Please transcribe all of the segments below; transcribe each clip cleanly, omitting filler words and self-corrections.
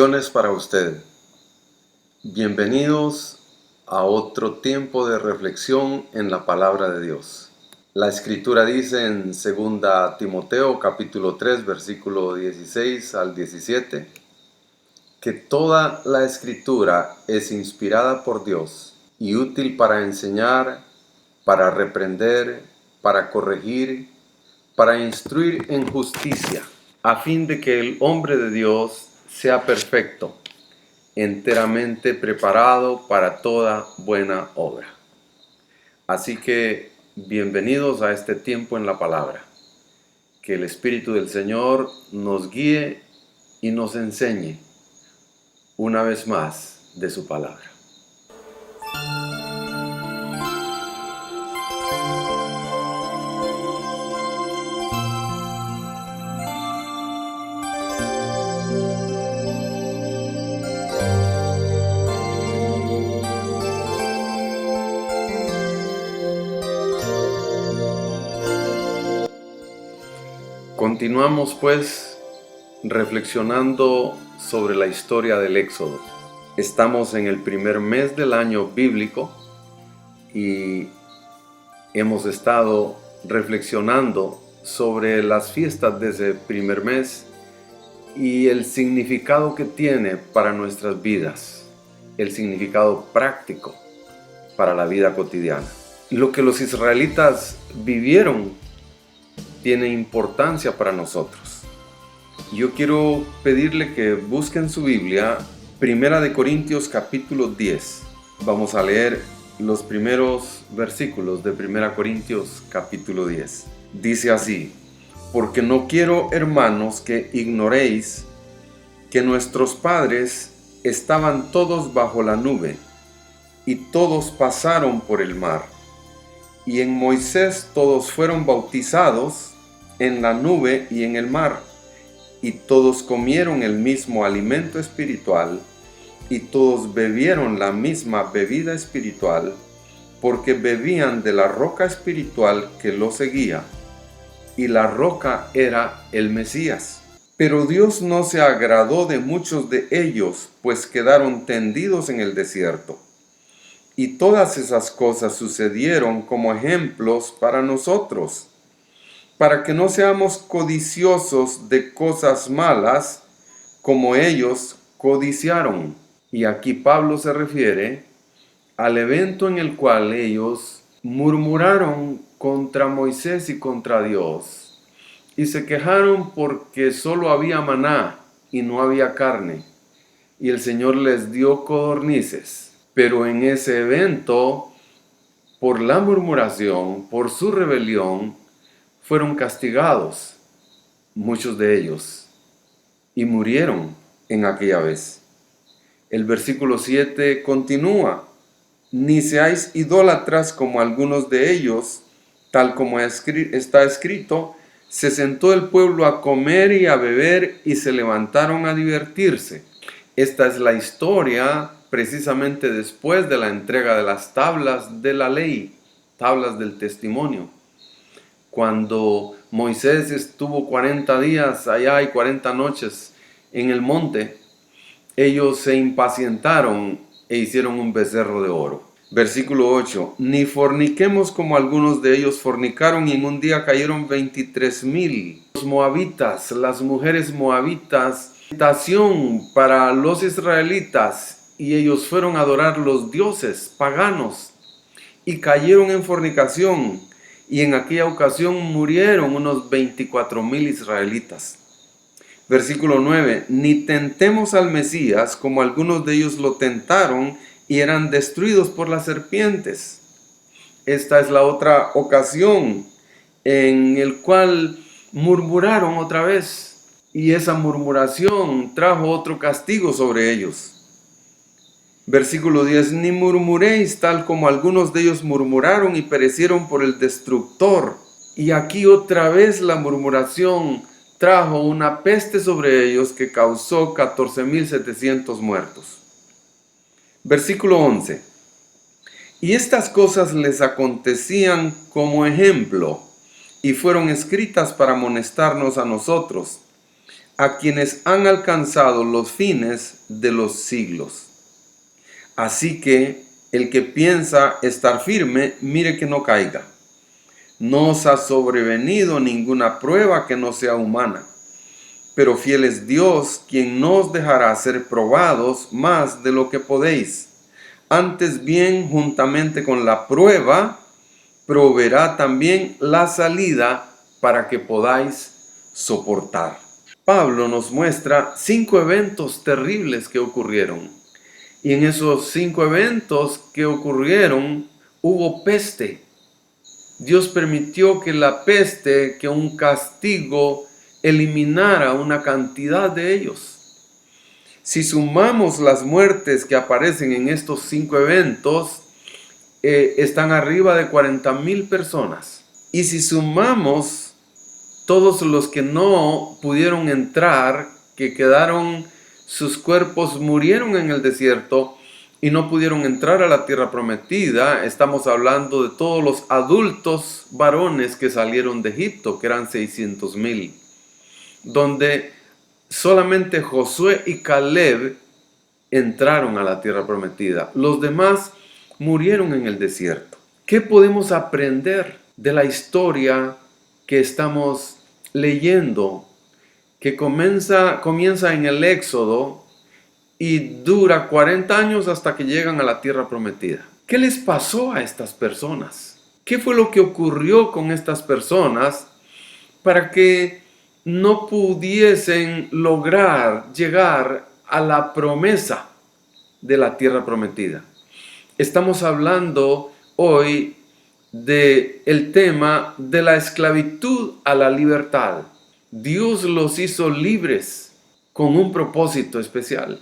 Bendiciones para usted. Bienvenidos a otro tiempo de reflexión en la palabra de Dios. La escritura dice en 2 Timoteo capítulo 3 versículo 16 al 17 que toda la escritura es inspirada por Dios y útil para enseñar, para reprender, para corregir, para instruir en justicia, a fin de que el hombre de Dios sea perfecto, enteramente preparado para toda buena obra. Así que bienvenidos a este tiempo en la palabra. Que el Espíritu del Señor nos guíe y nos enseñe una vez más de su palabra. Continuamos pues reflexionando sobre la historia del Éxodo. Estamos en el primer mes del año bíblico y hemos estado reflexionando sobre las fiestas de ese primer mes y el significado que tiene para nuestras vidas, el significado práctico para la vida cotidiana. Lo que los israelitas vivieron tiene importancia para nosotros. Yo quiero pedirle que busquen su Biblia, 1 Corintios capítulo 10. Vamos a leer los primeros versículos de 1 Corintios capítulo 10. Dice así: porque no quiero, hermanos, que ignoréis que nuestros padres estaban todos bajo la nube, y todos pasaron por el mar, y en Moisés todos fueron bautizados en la nube y en el mar, y todos comieron el mismo alimento espiritual, y todos bebieron la misma bebida espiritual, porque bebían de la roca espiritual que los seguía, y la roca era el Mesías. Pero Dios no se agradó de muchos de ellos, pues quedaron tendidos en el desierto. Y todas esas cosas sucedieron como ejemplos para nosotros, para que no seamos codiciosos de cosas malas como ellos codiciaron. Y aquí Pablo se refiere al evento en el cual ellos murmuraron contra Moisés y contra Dios, y se quejaron porque solo había maná y no había carne, y el Señor les dio codornices. Pero en ese evento, por la murmuración, por su rebelión, fueron castigados muchos de ellos y murieron en aquella vez. El versículo 7 continúa: ni seáis idólatras como algunos de ellos, tal como está escrito, se sentó el pueblo a comer y a beber y se levantaron a divertirse. Esta es la historia precisamente después de la entrega de las tablas de la ley, tablas del testimonio. Cuando Moisés estuvo 40 días allá y 40 noches en el monte, ellos se impacientaron e hicieron un becerro de oro. Versículo 8: ni forniquemos como algunos de ellos fornicaron, y en un día cayeron 23,000. Los moabitas, las mujeres moabitas, tentación para los israelitas, y ellos fueron a adorar los dioses paganos y cayeron en fornicación. Y en aquella ocasión murieron unos 24,000 israelitas. Versículo 9: ni tentemos al Mesías como algunos de ellos lo tentaron y eran destruidos por las serpientes. Esta es la otra ocasión en el cual murmuraron otra vez, y esa murmuración trajo otro castigo sobre ellos. Versículo 10: ni murmuréis tal como algunos de ellos murmuraron y perecieron por el destructor. Y aquí otra vez la murmuración trajo una peste sobre ellos que causó 14,700 muertos. Versículo 11: y estas cosas les acontecían como ejemplo, y fueron escritas para amonestarnos a nosotros, a quienes han alcanzado los fines de los siglos. Así que el que piensa estar firme, mire que no caiga. No os ha sobrevenido ninguna prueba que no sea humana, pero fiel es Dios, quien no os dejará ser probados más de lo que podéis. Antes bien, juntamente con la prueba, proveerá también la salida para que podáis soportar. Pablo nos muestra 5 eventos terribles que ocurrieron. Y en esos 5 eventos que ocurrieron, hubo peste. Dios permitió que la peste, que un castigo, eliminara una cantidad de ellos. Si sumamos las muertes que aparecen en estos 5 eventos, están arriba de 40,000 personas. Y si sumamos todos los que no pudieron entrar, que quedaron, sus cuerpos murieron en el desierto y no pudieron entrar a la tierra prometida, estamos hablando de todos los adultos varones que salieron de Egipto, que eran 600,000, donde solamente Josué y Caleb entraron a la tierra prometida. Los demás murieron en el desierto. ¿Qué podemos aprender de la historia que estamos leyendo, que comienza en el Éxodo y dura 40 años hasta que llegan a la tierra prometida? ¿Qué les pasó a estas personas? ¿Qué fue lo que ocurrió con estas personas para que no pudiesen lograr llegar a la promesa de la tierra prometida? Estamos hablando hoy del tema de la esclavitud a la libertad. Dios los hizo libres con un propósito especial,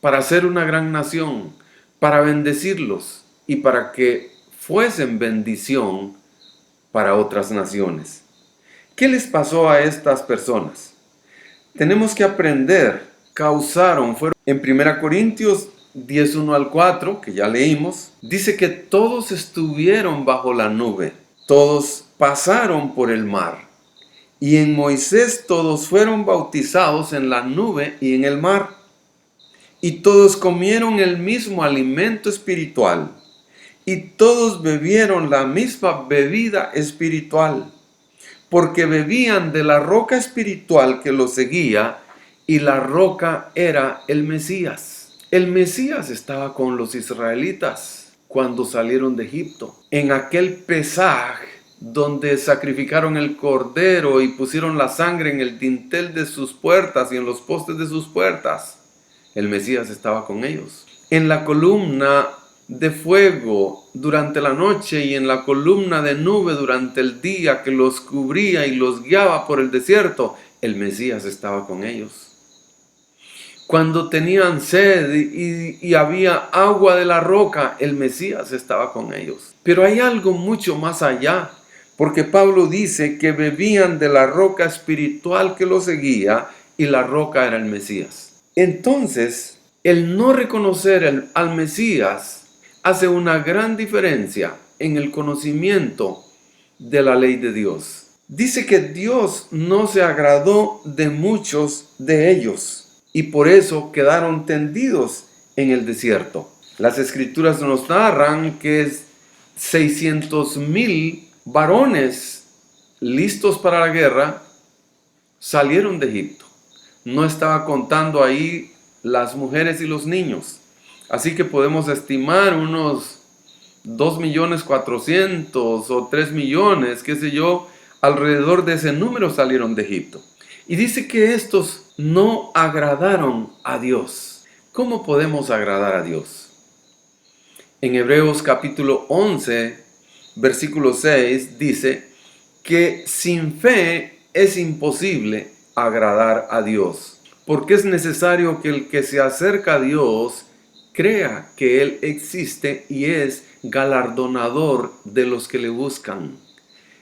para ser una gran nación, para bendecirlos y para que fuesen bendición para otras naciones. ¿Qué les pasó a estas personas? Tenemos que aprender. Fueron en 1 Corintios 10:1 al 4, que ya leímos, dice que todos estuvieron bajo la nube, todos pasaron por el mar, y en Moisés todos fueron bautizados en la nube y en el mar, y todos comieron el mismo alimento espiritual, y todos bebieron la misma bebida espiritual, porque bebían de la roca espiritual que los seguía, y la roca era el Mesías. El Mesías estaba con los israelitas cuando salieron de Egipto. En aquel Pesaj, donde sacrificaron el cordero y pusieron la sangre en el dintel de sus puertas y en los postes de sus puertas, el Mesías estaba con ellos. En la columna de fuego durante la noche y en la columna de nube durante el día que los cubría y los guiaba por el desierto, el Mesías estaba con ellos. Cuando tenían sed y había agua de la roca, el Mesías estaba con ellos. Pero hay algo mucho más allá, porque Pablo dice que bebían de la roca espiritual que los seguía y la roca era el Mesías. Entonces, el no reconocer al Mesías hace una gran diferencia en el conocimiento de la ley de Dios. Dice que Dios no se agradó de muchos de ellos, y por eso quedaron tendidos en el desierto. Las escrituras nos narran que 600,000 varones listos para la guerra salieron de Egipto. No estaba contando ahí las mujeres y los niños. Así que podemos estimar unos 2.400.000 o 3 millones, qué sé yo, alrededor de ese número salieron de Egipto. Y dice que estos no agradaron a Dios. ¿Cómo podemos agradar a Dios? En Hebreos capítulo 11, versículo 6, dice que sin fe es imposible agradar a Dios, porque es necesario que el que se acerca a Dios crea que Él existe y es galardonador de los que le buscan,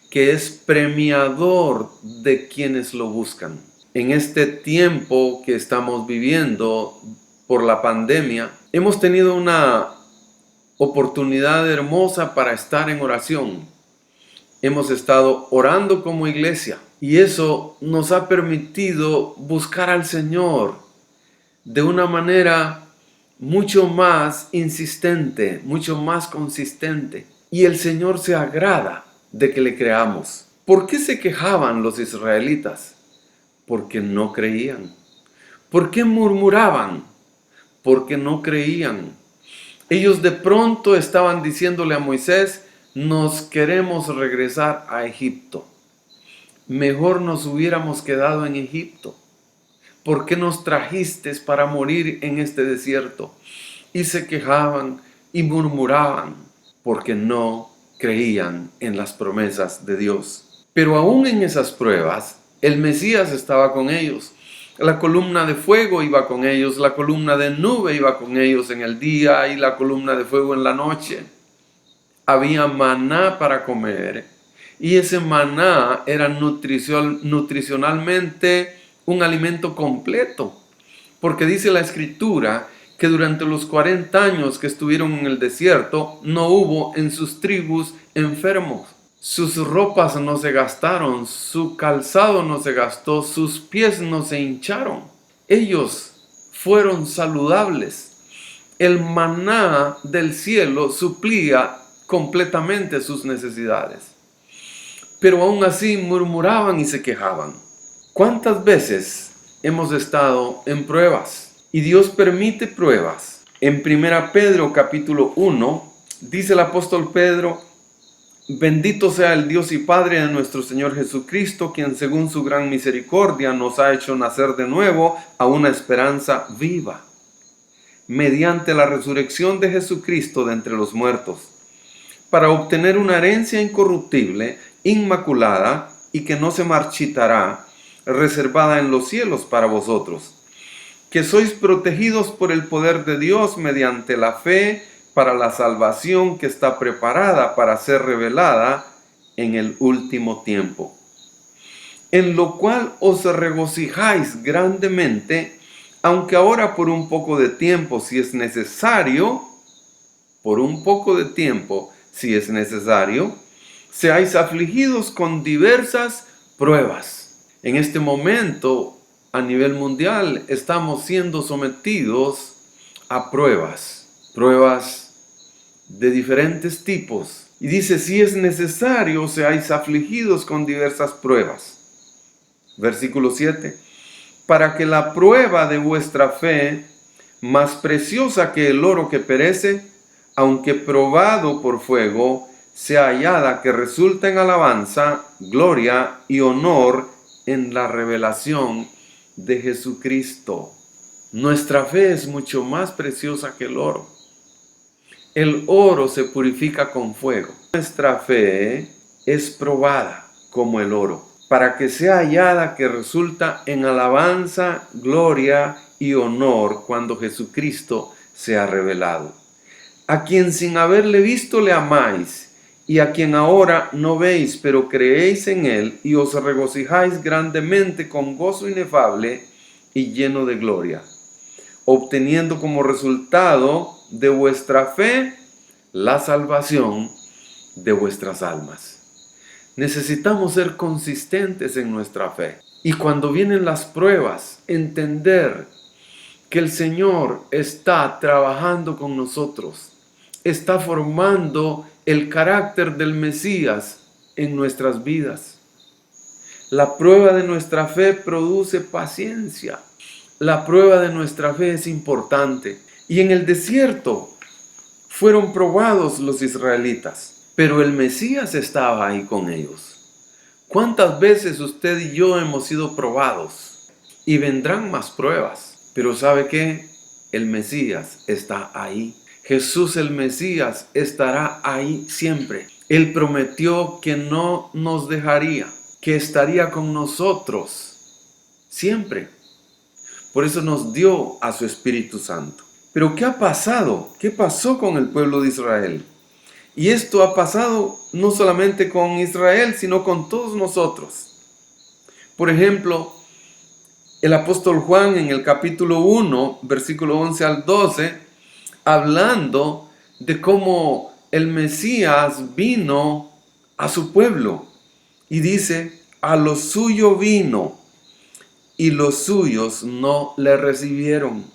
que es premiador de quienes lo buscan. En este tiempo que estamos viviendo por la pandemia, hemos tenido una oportunidad hermosa para estar en oración. Hemos estado orando como iglesia, Y eso nos ha permitido buscar al Señor de una manera mucho más insistente, mucho más consistente. Y el Señor se agrada de que le creamos. ¿Por qué se quejaban los israelitas? Porque no creían. ¿Por qué murmuraban? Porque no creían. Ellos de pronto estaban diciéndole a Moisés: nos queremos regresar a Egipto. Mejor nos hubiéramos quedado en Egipto. ¿Por qué nos trajiste para morir en este desierto? Y se quejaban y murmuraban porque no creían en las promesas de Dios. Pero aún en esas pruebas, el Mesías estaba con ellos. La columna de fuego iba con ellos, la columna de nube iba con ellos en el día y la columna de fuego en la noche. Había maná para comer y ese maná era nutricionalmente un alimento completo, porque dice la Escritura que durante los 40 años que estuvieron en el desierto no hubo en sus tribus enfermos. Sus ropas no se gastaron, su calzado no se gastó, sus pies no se hincharon. Ellos fueron saludables. El maná del cielo suplía completamente sus necesidades. Pero aún así murmuraban y se quejaban. ¿Cuántas veces hemos estado en pruebas? Y Dios permite pruebas. En 1 Pedro capítulo 1 dice el apóstol Pedro: bendito sea el Dios y Padre de nuestro Señor Jesucristo, quien según su gran misericordia nos ha hecho nacer de nuevo a una esperanza viva, mediante la resurrección de Jesucristo de entre los muertos, para obtener una herencia incorruptible, inmaculada y que no se marchitará, reservada en los cielos para vosotros, que sois protegidos por el poder de Dios mediante la fe, para la salvación que está preparada para ser revelada en el último tiempo, en lo cual os regocijáis grandemente, aunque ahora por un poco de tiempo, si es necesario, seáis afligidos con diversas pruebas. En este momento, a nivel mundial, estamos siendo sometidos a pruebas de diferentes tipos. Y dice: si es necesario, seáis afligidos con diversas pruebas. Versículo 7. Para que la prueba de vuestra fe, más preciosa que el oro que perece, aunque probado por fuego, sea hallada que resulta en alabanza, gloria y honor en la revelación de Jesucristo. Nuestra fe es mucho más preciosa que el oro. El oro se purifica con fuego. Nuestra fe es probada como el oro, para que sea hallada que resulta en alabanza, gloria y honor cuando Jesucristo sea revelado, a quien sin haberle visto le amáis, y a quien ahora no veis, pero creéis en él y os regocijáis grandemente con gozo inefable y lleno de gloria, obteniendo como resultado de vuestra fe la salvación de vuestras almas. Necesitamos ser consistentes en nuestra fe. Y cuando vienen las pruebas, entender que el Señor está trabajando con nosotros, está formando el carácter del Mesías en nuestras vidas. La prueba de nuestra fe produce paciencia. La prueba de nuestra fe es importante. Y en el desierto fueron probados los israelitas, pero el Mesías estaba ahí con ellos. ¿Cuántas veces usted y yo hemos sido probados? Y vendrán más pruebas, pero ¿sabe qué? El Mesías está ahí. Jesús el Mesías estará ahí siempre. Él prometió que no nos dejaría, que estaría con nosotros siempre. Por eso nos dio a su Espíritu Santo. Pero ¿qué ha pasado? ¿Qué pasó con el pueblo de Israel? Y esto ha pasado no solamente con Israel, sino con todos nosotros. Por ejemplo, el apóstol Juan en el capítulo 1, versículo 11 al 12, hablando de cómo el Mesías vino a su pueblo. Y dice: A lo suyo vino, y los suyos no le recibieron.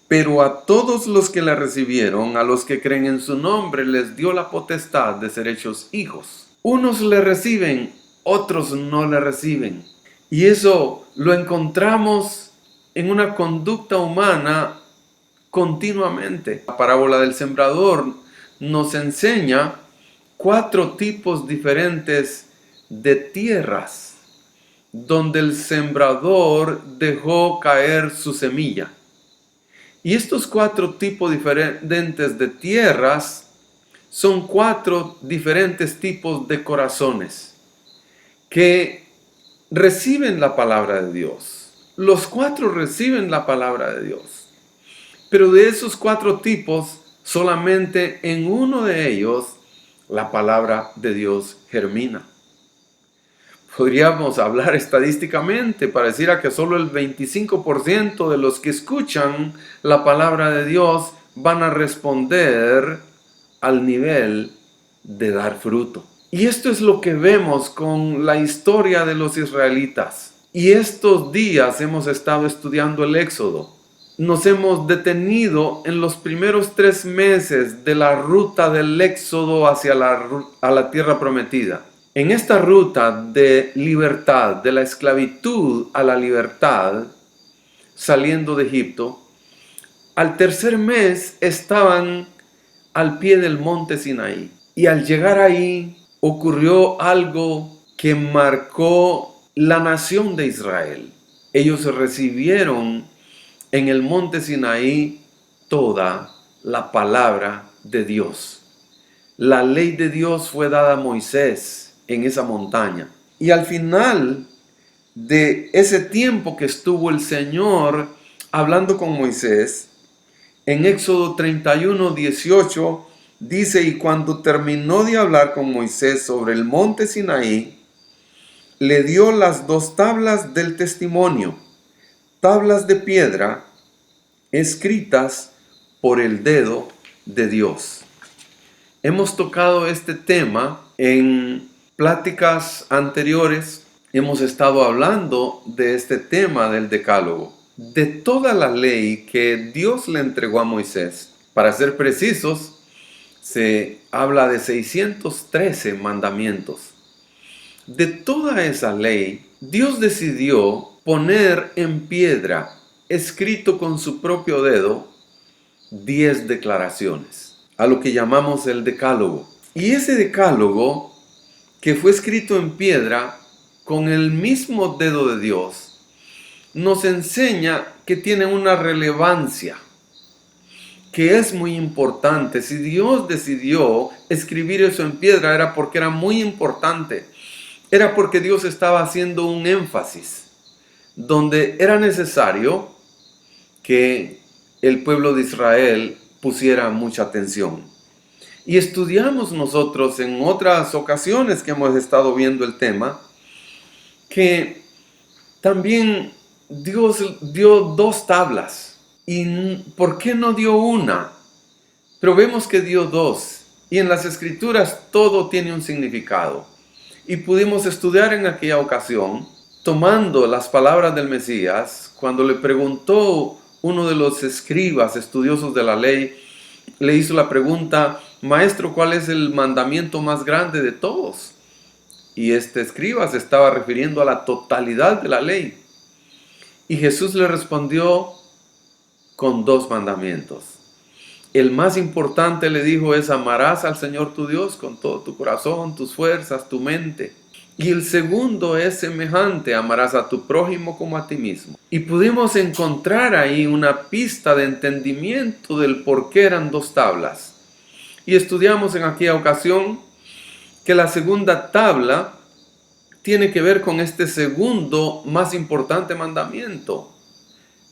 Pero a todos los que le recibieron, a los que creen en su nombre, les dio la potestad de ser hechos hijos. Unos le reciben, otros no le reciben. Y eso lo encontramos en una conducta humana continuamente. La parábola del sembrador nos enseña 4 tipos diferentes de tierras donde el sembrador dejó caer su semilla. Y estos 4 tipos diferentes de tierras son 4 diferentes tipos de corazones que reciben la palabra de Dios. Los 4 reciben la palabra de Dios. Pero de esos 4 tipos, solamente en uno de ellos la palabra de Dios germina. Podríamos hablar estadísticamente, pareciera que solo el 25% de los que escuchan la palabra de Dios van a responder al nivel de dar fruto. Y esto es lo que vemos con la historia de los israelitas. Y estos días hemos estado estudiando el Éxodo. Nos hemos detenido en los primeros 3 meses de la ruta del Éxodo hacia la tierra prometida. En esta ruta de libertad, de la esclavitud a la libertad, saliendo de Egipto, al tercer mes estaban al pie del monte Sinaí. Y al llegar ahí ocurrió algo que marcó la nación de Israel. Ellos recibieron en el monte Sinaí toda la palabra de Dios. La ley de Dios fue dada a Moisés en esa montaña. Y al final de ese tiempo que estuvo el Señor hablando con Moisés, en Éxodo 31:18 dice: y cuando terminó de hablar con Moisés sobre el monte Sinaí, le dio las 2 tablas del testimonio, tablas de piedra escritas por el dedo de Dios. Hemos tocado este tema en pláticas anteriores. Hemos estado hablando de este tema del decálogo, de toda la ley que Dios le entregó a Moisés. Para ser precisos, se habla de 613 mandamientos. De toda esa ley, Dios decidió poner en piedra, escrito con su propio dedo, 10 declaraciones, a lo que llamamos el decálogo. Y ese decálogo, que fue escrito en piedra con el mismo dedo de Dios, nos enseña que tiene una relevancia, que es muy importante. Si Dios decidió escribir eso en piedra, era porque era muy importante. Era porque Dios estaba haciendo un énfasis, donde era necesario que el pueblo de Israel pusiera mucha atención. Y estudiamos nosotros en otras ocasiones que hemos estado viendo el tema, que también Dios dio 2 tablas. ¿Y por qué no dio una? Pero vemos que dio 2. Y en las Escrituras todo tiene un significado. Y pudimos estudiar en aquella ocasión, tomando las palabras del Mesías, cuando le preguntó uno de los escribas estudiosos de la ley, le hizo la pregunta: Maestro, ¿cuál es el mandamiento más grande de todos? Y este escriba se estaba refiriendo a la totalidad de la ley. Y Jesús le respondió con 2 mandamientos. El más importante, le dijo, es: amarás al Señor tu Dios con todo tu corazón, tus fuerzas, tu mente. Y el segundo es semejante: amarás a tu prójimo como a ti mismo. Y pudimos encontrar ahí una pista de entendimiento del por qué eran 2 tablas. Y estudiamos en aquella ocasión que la segunda tabla tiene que ver con este segundo más importante mandamiento.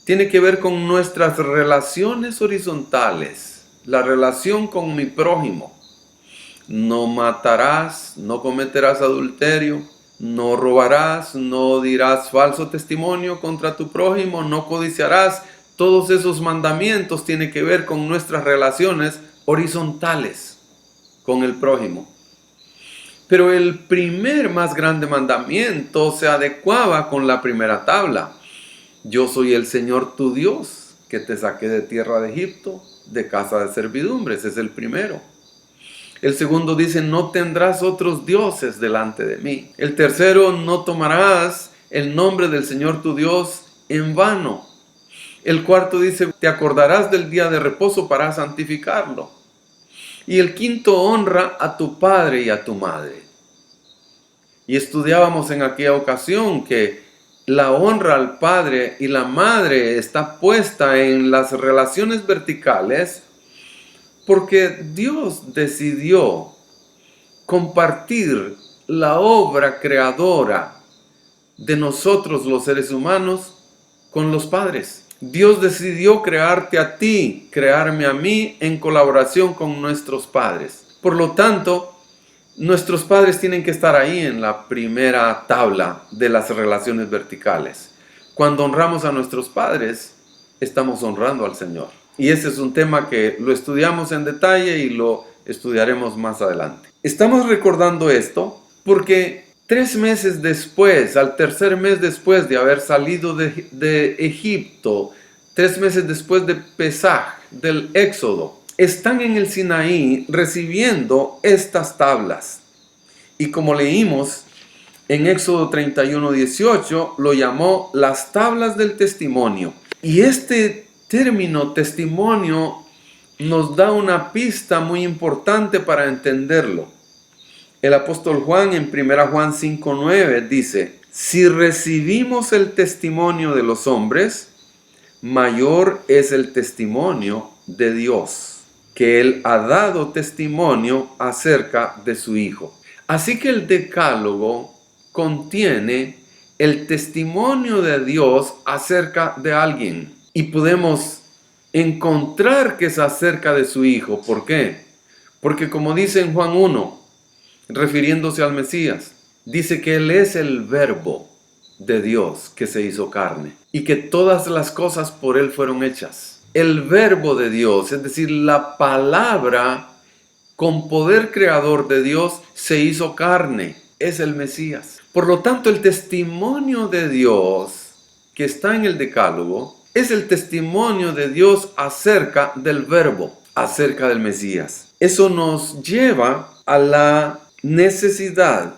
Tiene que ver con nuestras relaciones horizontales, la relación con mi prójimo. No matarás, no cometerás adulterio, no robarás, no dirás falso testimonio contra tu prójimo, no codiciarás. Todos esos mandamientos tienen que ver con nuestras relaciones horizontales con el prójimo. Pero el primer más grande mandamiento se adecuaba con la primera tabla. Yo soy el Señor tu Dios, que te saqué de tierra de Egipto, de casa de servidumbres. Es el primero. El segundo dice, no tendrás otros dioses delante de mí. El tercero, no tomarás el nombre del Señor tu Dios en vano. El cuarto dice, te acordarás del día de reposo para santificarlo. Y el quinto, honra a tu padre y a tu madre. Y estudiábamos en aquella ocasión que la honra al padre y la madre está puesta en las relaciones verticales porque Dios decidió compartir la obra creadora de nosotros los seres humanos con los padres. Dios decidió crearte a ti, crearme a mí en colaboración con nuestros padres. Por lo tanto, nuestros padres tienen que estar ahí en la primera tabla de las relaciones verticales. Cuando honramos a nuestros padres, estamos honrando al Señor. Y ese es un tema que lo estudiamos en detalle y lo estudiaremos más adelante. Estamos recordando esto porque 3 meses después, al tercer mes después de haber salido de Egipto, 3 meses después de Pesaj, del Éxodo, están en el Sinaí recibiendo estas tablas. Y como leímos en Éxodo 31:18, lo llamó las tablas del testimonio. Y este término testimonio nos da una pista muy importante para entenderlo. El apóstol Juan en 1 Juan 5:9 dice, si recibimos el testimonio de los hombres, mayor es el testimonio de Dios, que Él ha dado testimonio acerca de su Hijo. Así que el Decálogo contiene el testimonio de Dios acerca de alguien. Y podemos encontrar que es acerca de su Hijo. ¿Por qué? Porque como dice en Juan 1, refiriéndose al Mesías, dice que Él es el Verbo de Dios que se hizo carne y que todas las cosas por Él fueron hechas. El Verbo de Dios, es decir, la palabra con poder creador de Dios se hizo carne, es el Mesías. Por lo tanto, el testimonio de Dios que está en el Decálogo es el testimonio de Dios acerca del Verbo, acerca del Mesías. Eso nos lleva a la necesidad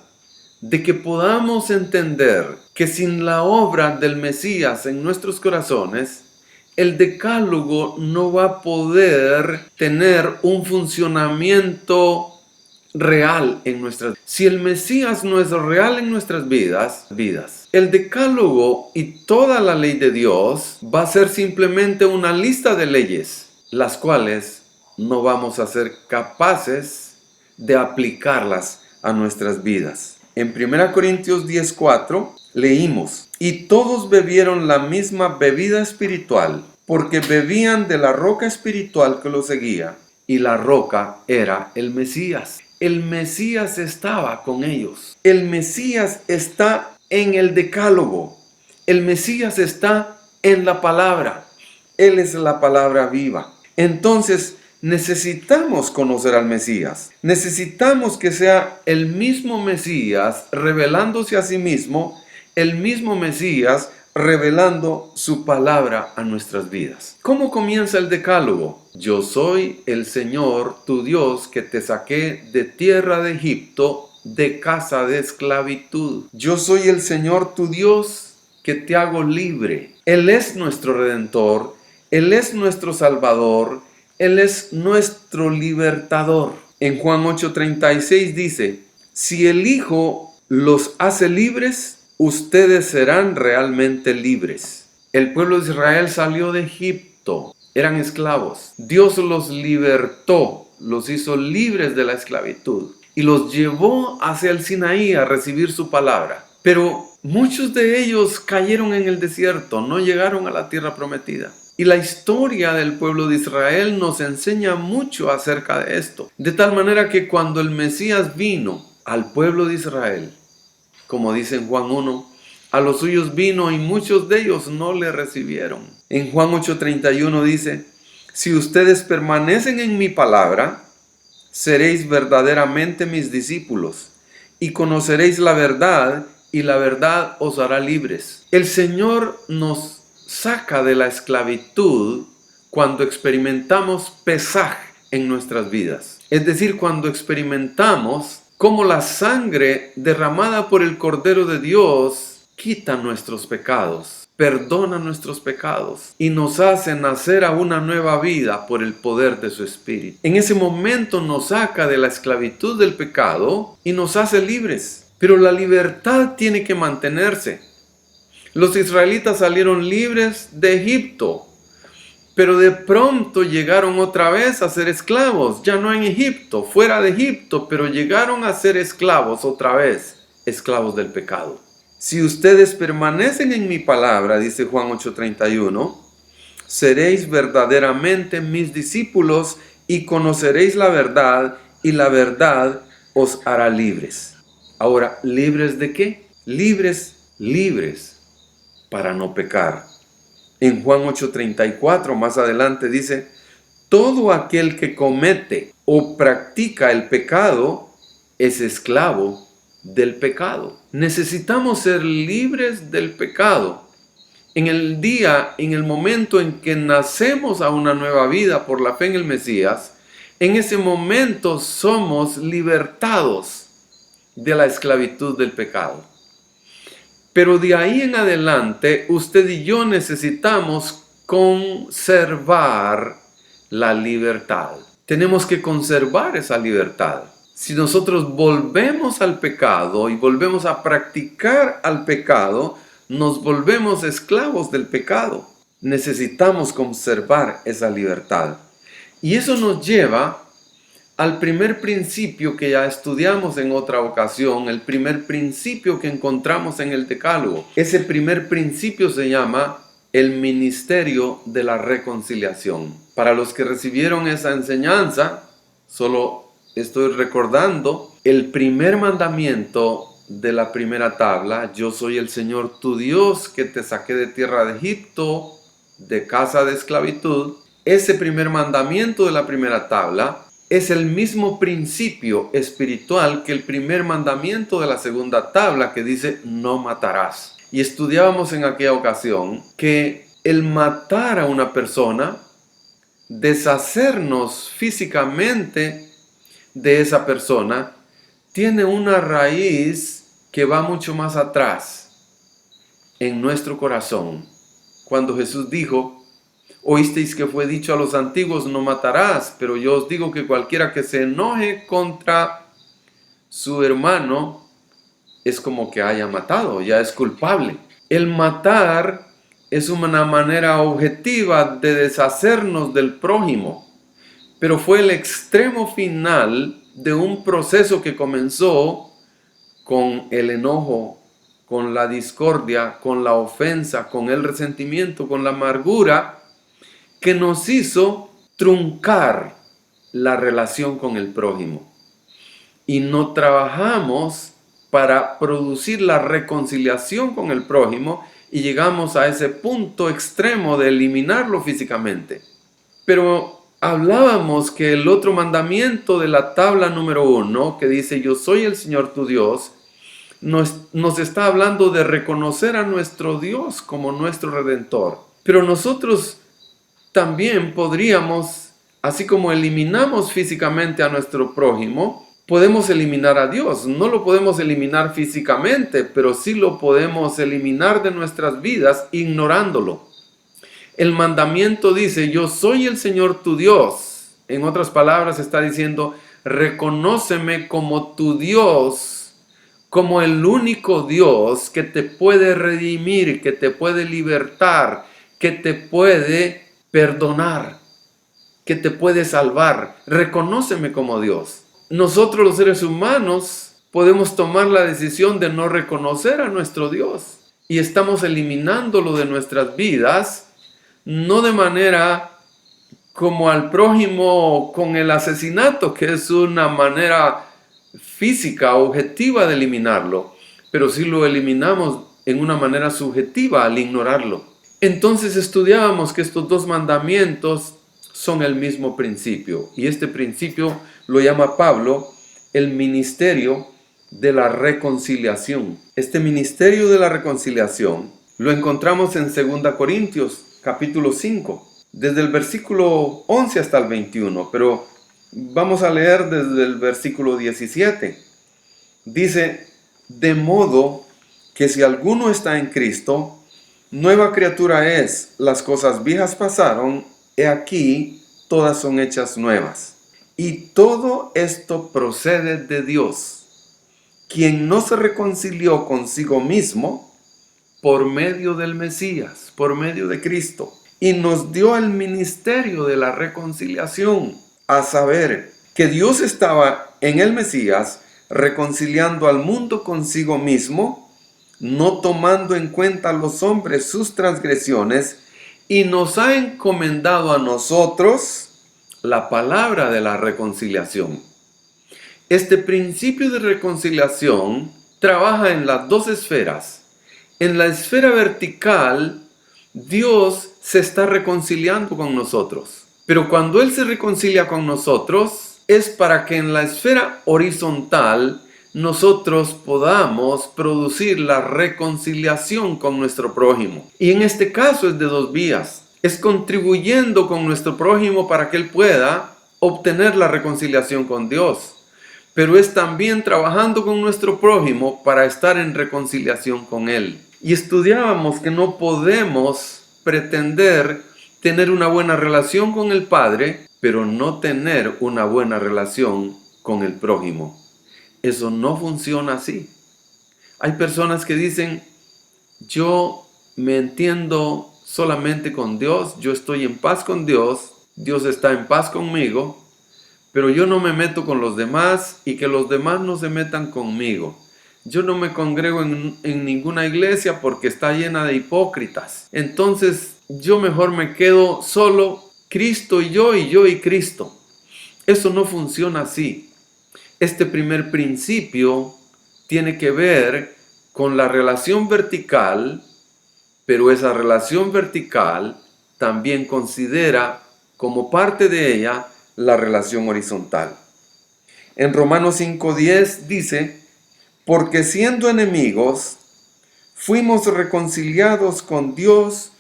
de que podamos entender que sin la obra del Mesías en nuestros corazones, el Decálogo no va a poder tener un funcionamiento real en nuestras vidas. Si el Mesías no es real en nuestras vidas, el Decálogo y toda la ley de Dios va a ser simplemente una lista de leyes, las cuales no vamos a ser capaces de aplicarlas a nuestras vidas. En 1 Corintios 10:4 leímos, y todos bebieron la misma bebida espiritual, porque bebían de la roca espiritual que los seguía, y la roca era el Mesías. El Mesías estaba con ellos. El Mesías está en el Decálogo. El Mesías está en la palabra. Él es la palabra viva. Entonces, necesitamos conocer al Mesías. Necesitamos que sea el mismo Mesías revelándose a sí mismo, el mismo Mesías revelando su palabra a nuestras vidas. ¿Cómo comienza el Decálogo? Yo soy el Señor, tu Dios, que te saqué de tierra de Egipto, de casa de esclavitud. Yo soy el Señor, tu Dios, que te hago libre. Él es nuestro Redentor, Él es nuestro Salvador, Él es nuestro libertador. En Juan 8:36 dice, si el Hijo los hace libres, ustedes serán realmente libres. El pueblo de Israel salió de Egipto, eran esclavos. Dios los libertó, los hizo libres de la esclavitud y los llevó hacia el Sinaí a recibir su palabra. Pero muchos de ellos cayeron en el desierto, no llegaron a la tierra prometida. Y la historia del pueblo de Israel nos enseña mucho acerca de esto. De tal manera que cuando el Mesías vino al pueblo de Israel, como dice en Juan 1, a los suyos vino y muchos de ellos no le recibieron. En Juan 8:31 dice, si ustedes permanecen en mi palabra, seréis verdaderamente mis discípulos y conoceréis la verdad, y la verdad os hará libres. El Señor nos saca de la esclavitud cuando experimentamos pesaj en nuestras vidas. Es decir, cuando experimentamos cómo la sangre derramada por el Cordero de Dios quita nuestros pecados, perdona nuestros pecados y nos hace nacer a una nueva vida por el poder de su Espíritu. En ese momento nos saca de la esclavitud del pecado y nos hace libres. Pero la libertad tiene que mantenerse. Los israelitas salieron libres de Egipto, pero de pronto llegaron otra vez a ser esclavos, ya no en Egipto, fuera de Egipto, pero llegaron a ser esclavos otra vez, esclavos del pecado. Si ustedes permanecen en mi palabra, dice Juan 8:31, seréis verdaderamente mis discípulos y conoceréis la verdad, y la verdad os hará libres. Ahora, ¿libres de qué? Libres para no pecar. En Juan 8:34 más adelante dice, todo aquel que comete o practica el pecado es esclavo del pecado. Necesitamos ser libres del pecado. En el momento en que nacemos a una nueva vida por la fe en el Mesías, en ese momento somos libertados de la esclavitud del pecado. Pero de ahí en adelante, usted y yo necesitamos conservar la libertad. Tenemos que conservar esa libertad. Si nosotros volvemos al pecado y volvemos a practicar al pecado, nos volvemos esclavos del pecado. Necesitamos conservar esa libertad. Y eso nos lleva al primer principio que ya estudiamos en otra ocasión, el primer principio que encontramos en el Decálogo. Ese primer principio se llama el ministerio de la reconciliación. Para los que recibieron esa enseñanza, solo estoy recordando el primer mandamiento de la primera tabla: yo soy el Señor tu Dios que te saqué de tierra de Egipto, de casa de esclavitud. Ese primer mandamiento de la primera tabla es el mismo principio espiritual que el primer mandamiento de la segunda tabla, que dice no matarás. Y estudiábamos en aquella ocasión que el matar a una persona, deshacernos físicamente de esa persona, tiene una raíz que va mucho más atrás en nuestro corazón. Cuando Jesús dijo, oísteis que fue dicho a los antiguos, no matarás, pero yo os digo que cualquiera que se enoje contra su hermano es como que haya matado, ya es culpable. El matar es una manera objetiva de deshacernos del prójimo, pero fue el extremo final de un proceso que comenzó con el enojo, con la discordia, con la ofensa, con el resentimiento, con la amargura, que nos hizo truncar la relación con el prójimo. Y no trabajamos para producir la reconciliación con el prójimo y llegamos a ese punto extremo de eliminarlo físicamente. Pero hablábamos que el otro mandamiento de la tabla número 1, que dice yo soy el Señor tu Dios, nos está hablando de reconocer a nuestro Dios como nuestro Redentor. Pero nosotros también podríamos, así como eliminamos físicamente a nuestro prójimo, podemos eliminar a Dios. No lo podemos eliminar físicamente, pero sí lo podemos eliminar de nuestras vidas ignorándolo. El mandamiento dice, yo soy el Señor tu Dios. En otras palabras está diciendo, reconóceme como tu Dios, como el único Dios que te puede redimir, que te puede libertar, que te puede perdonar, que te puede salvar. Reconóceme como Dios. Nosotros los seres humanos podemos tomar la decisión de no reconocer a nuestro Dios y estamos eliminándolo de nuestras vidas, no de manera como al prójimo con el asesinato, que es una manera física, objetiva de eliminarlo, pero sí lo eliminamos en una manera subjetiva al ignorarlo. Entonces estudiábamos que estos dos mandamientos son el mismo principio, y este principio lo llama Pablo el ministerio de la reconciliación. Este ministerio de la reconciliación lo encontramos en 2 Corintios capítulo 5, desde el versículo 11 hasta el 21, pero vamos a leer desde el versículo 17. Dice: de modo que si alguno está en Cristo, nueva criatura es, las cosas viejas pasaron, he aquí, todas son hechas nuevas. Y todo esto procede de Dios, quien no se reconcilió consigo mismo por medio del Mesías, por medio de Cristo, y nos dio el ministerio de la reconciliación, a saber, que Dios estaba en el Mesías reconciliando al mundo consigo mismo, no tomando en cuenta a los hombres sus transgresiones, y nos ha encomendado a nosotros la palabra de la reconciliación. Este principio de reconciliación trabaja en las dos esferas. En la esfera vertical, Dios se está reconciliando con nosotros. Pero cuando Él se reconcilia con nosotros, es para que en la esfera horizontal nosotros podamos producir la reconciliación con nuestro prójimo. Y en este caso es de dos vías. Es contribuyendo con nuestro prójimo para que él pueda obtener la reconciliación con Dios. Pero es también trabajando con nuestro prójimo para estar en reconciliación con Él. Y estudiábamos que no podemos pretender tener una buena relación con el Padre, pero no tener una buena relación con el prójimo. Eso no funciona así. Hay personas que dicen: yo me entiendo solamente con Dios, yo estoy en paz con Dios, Dios está en paz conmigo, pero yo no me meto con los demás y que los demás no se metan conmigo. Yo no me congrego en ninguna iglesia porque está llena de hipócritas. Entonces yo mejor me quedo solo, Cristo y yo y Cristo. Eso no funciona así. Este primer principio tiene que ver con la relación vertical, pero esa relación vertical también considera como parte de ella la relación horizontal. En Romanos 5:10 dice: porque siendo enemigos, fuimos reconciliados con Dios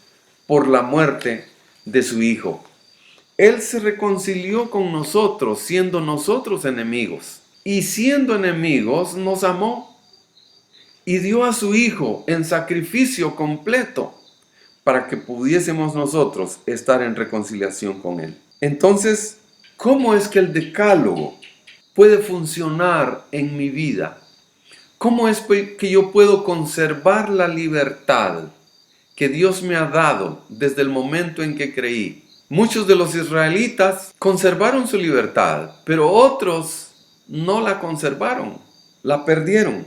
por la muerte de su Hijo. Él se reconcilió con nosotros, siendo nosotros enemigos. Y siendo enemigos, nos amó y dio a su Hijo en sacrificio completo para que pudiésemos nosotros estar en reconciliación con Él. Entonces, ¿cómo es que el decálogo puede funcionar en mi vida? ¿Cómo es que yo puedo conservar la libertad que Dios me ha dado desde el momento en que creí? Muchos de los israelitas conservaron su libertad, pero otros no la conservaron, la perdieron.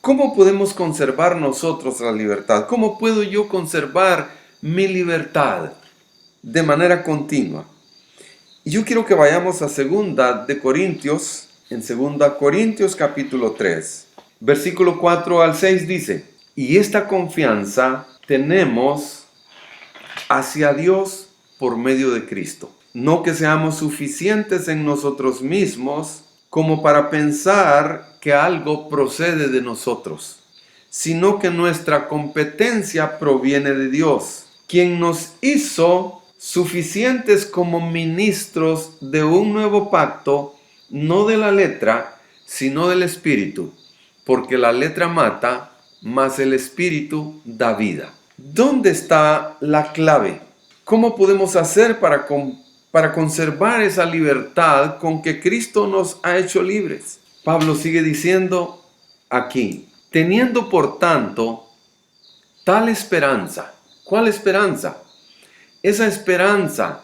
¿Cómo podemos conservar nosotros la libertad? ¿Cómo puedo yo conservar mi libertad de manera continua? Y yo quiero que vayamos a 2 de Corintios, en 2 Corintios capítulo 3. Versículo 4 al 6 dice: y esta confianza tenemos hacia Dios por medio de Cristo. No que seamos suficientes en nosotros mismos como para pensar que algo procede de nosotros, sino que nuestra competencia proviene de Dios, quien nos hizo suficientes como ministros de un nuevo pacto, no de la letra, sino del Espíritu. Porque la letra mata, mas el Espíritu da vida. ¿Dónde está la clave? ¿Cómo podemos hacer para conservar esa libertad con que Cristo nos ha hecho libres? Pablo sigue diciendo aquí: teniendo por tanto tal esperanza. ¿Cuál esperanza? Esa esperanza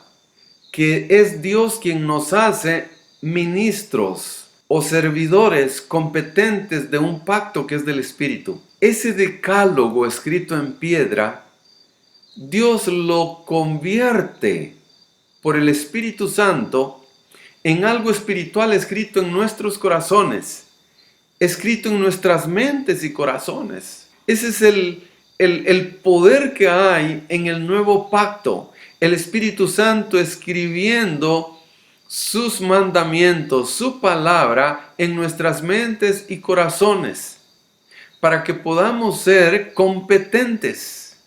que es Dios quien nos hace ministros o servidores competentes de un pacto que es del Espíritu. Ese decálogo escrito en piedra, Dios lo convierte por el Espíritu Santo en algo espiritual escrito en nuestros corazones, escrito en nuestras mentes y corazones. Ese es el poder que hay en el nuevo pacto. El Espíritu Santo escribiendo sus mandamientos, su palabra en nuestras mentes y corazones, para que podamos ser competentes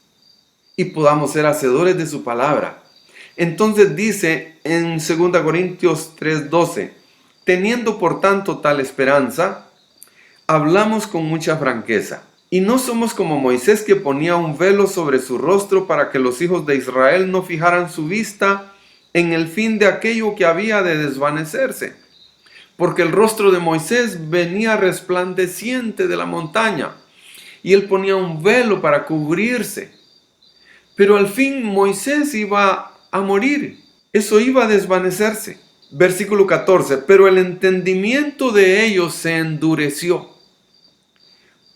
y podamos ser hacedores de su palabra. Entonces dice en 2 Corintios 3:12, teniendo por tanto tal esperanza, hablamos con mucha franqueza. Y no somos como Moisés, que ponía un velo sobre su rostro para que los hijos de Israel no fijaran su vista en el fin de aquello que había de desvanecerse. Porque el rostro de Moisés venía resplandeciente de la montaña, y él ponía un velo para cubrirse. Pero al fin Moisés iba a morir, eso iba a desvanecerse. Versículo 14, pero el entendimiento de ellos se endureció.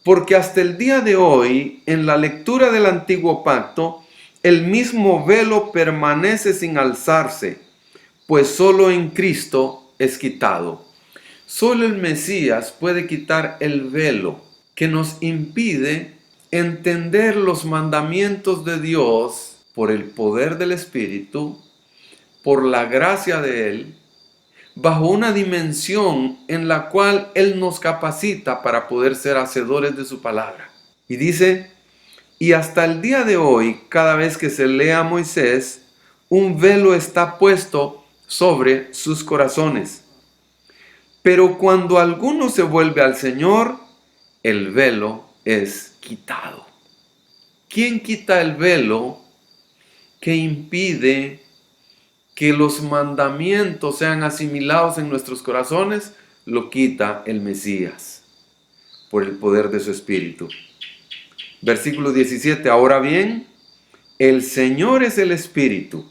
Porque hasta el día de hoy, en la lectura del Antiguo Pacto, el mismo velo permanece sin alzarse, pues solo en Cristo es quitado. Solo el Mesías puede quitar el velo que nos impide entender los mandamientos de Dios por el poder del Espíritu, por la gracia de Él, bajo una dimensión en la cual Él nos capacita para poder ser hacedores de su palabra. Y dice, y hasta el día de hoy, cada vez que se lee a Moisés, un velo está puesto sobre sus corazones. Pero cuando alguno se vuelve al Señor, el velo es quitado. ¿Quién quita el velo que impide que los mandamientos sean asimilados en nuestros corazones? Lo quita el Mesías por el poder de su Espíritu. Versículo 17. Ahora bien, el Señor es el Espíritu,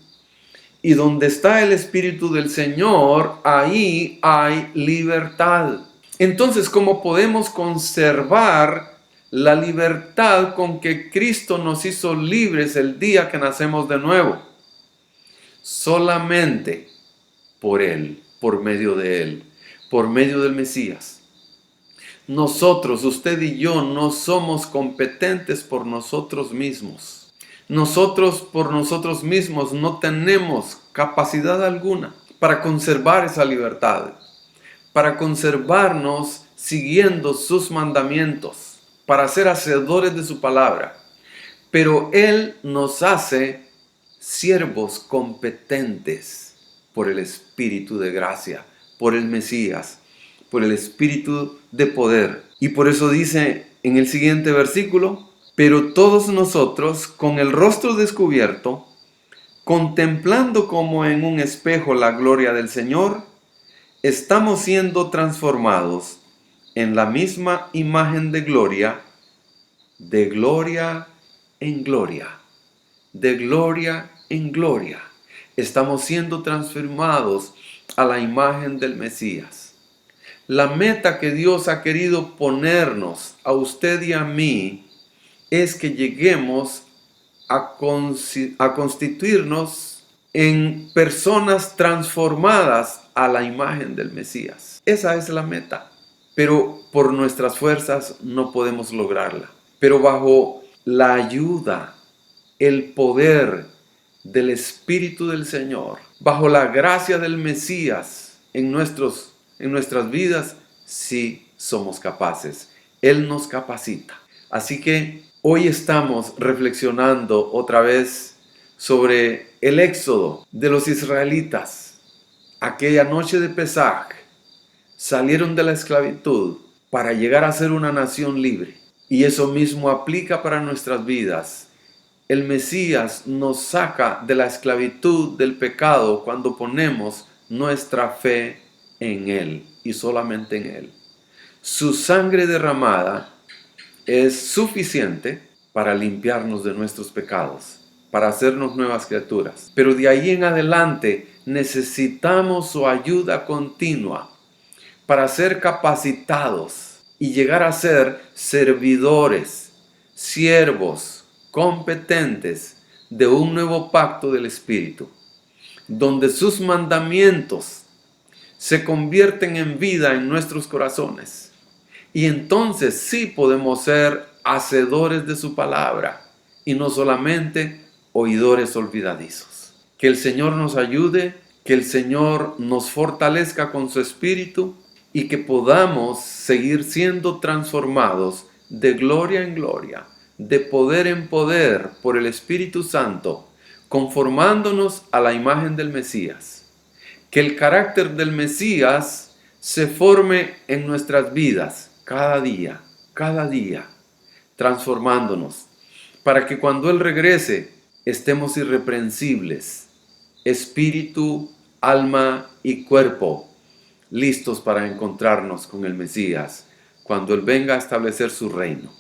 y donde está el Espíritu del Señor, ahí hay libertad. Entonces, ¿cómo podemos conservar la libertad con que Cristo nos hizo libres el día que nacemos de nuevo? Solamente por Él, por medio de Él, por medio del Mesías. Nosotros, usted y yo, no somos competentes por nosotros mismos. Nosotros por nosotros mismos no tenemos capacidad alguna para conservar esa libertad, para conservarnos siguiendo sus mandamientos, para ser hacedores de su palabra. Pero Él nos hace siervos competentes por el Espíritu de gracia, por el Mesías, por el Espíritu de poder. Y por eso dice en el siguiente versículo, pero todos nosotros, con el rostro descubierto, contemplando como en un espejo la gloria del Señor, estamos siendo transformados en la misma imagen de gloria en gloria, de gloria en gloria. Estamos siendo transformados a la imagen del Mesías. La meta que Dios ha querido ponernos, a usted y a mí, es que lleguemos a constituirnos en personas transformadas a la imagen del Mesías. Esa es la meta. Pero por nuestras fuerzas no podemos lograrla. Pero bajo la ayuda, el poder del Espíritu del Señor, bajo la gracia del Mesías en nuestras vidas, sí somos capaces. Él nos capacita. Así que hoy estamos reflexionando otra vez sobre el éxodo de los israelitas. Aquella noche de Pesaj salieron de la esclavitud para llegar a ser una nación libre. Y eso mismo aplica para nuestras vidas. El Mesías nos saca de la esclavitud del pecado cuando ponemos nuestra fe en Él y solamente en Él. Su sangre derramada es suficiente para limpiarnos de nuestros pecados, para hacernos nuevas criaturas. Pero de ahí en adelante necesitamos su ayuda continua para ser capacitados y llegar a ser servidores, siervos, competentes de un nuevo pacto del Espíritu, donde sus mandamientos se convierten en vida en nuestros corazones. Y entonces sí podemos ser hacedores de su palabra y no solamente oidores olvidadizos. Que el Señor nos ayude Que el Señor nos fortalezca con su Espíritu y que podamos seguir siendo transformados de gloria en gloria, de poder en poder por el Espíritu Santo, conformándonos a la imagen del Mesías. Que el carácter del Mesías se forme en nuestras vidas cada día, transformándonos, para que cuando Él regrese estemos irreprensibles, espíritu, alma y cuerpo, listos para encontrarnos con el Mesías cuando Él venga a establecer su reino.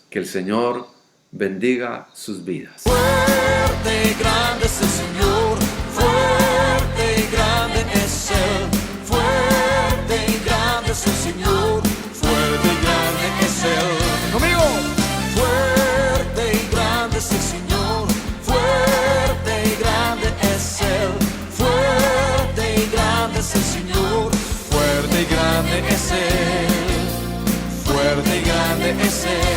Que el Señor bendiga sus vidas. Fuerte y grande es el Señor, fuerte y grande es Él. Fuerte y grande es el Señor, fuerte y grande es Él. ¡Conmigo! Fuerte y grande es el Señor, fuerte y grande es Él. Fuerte y grande es el Señor, fuerte y grande es Él. Fuerte y grande es Él.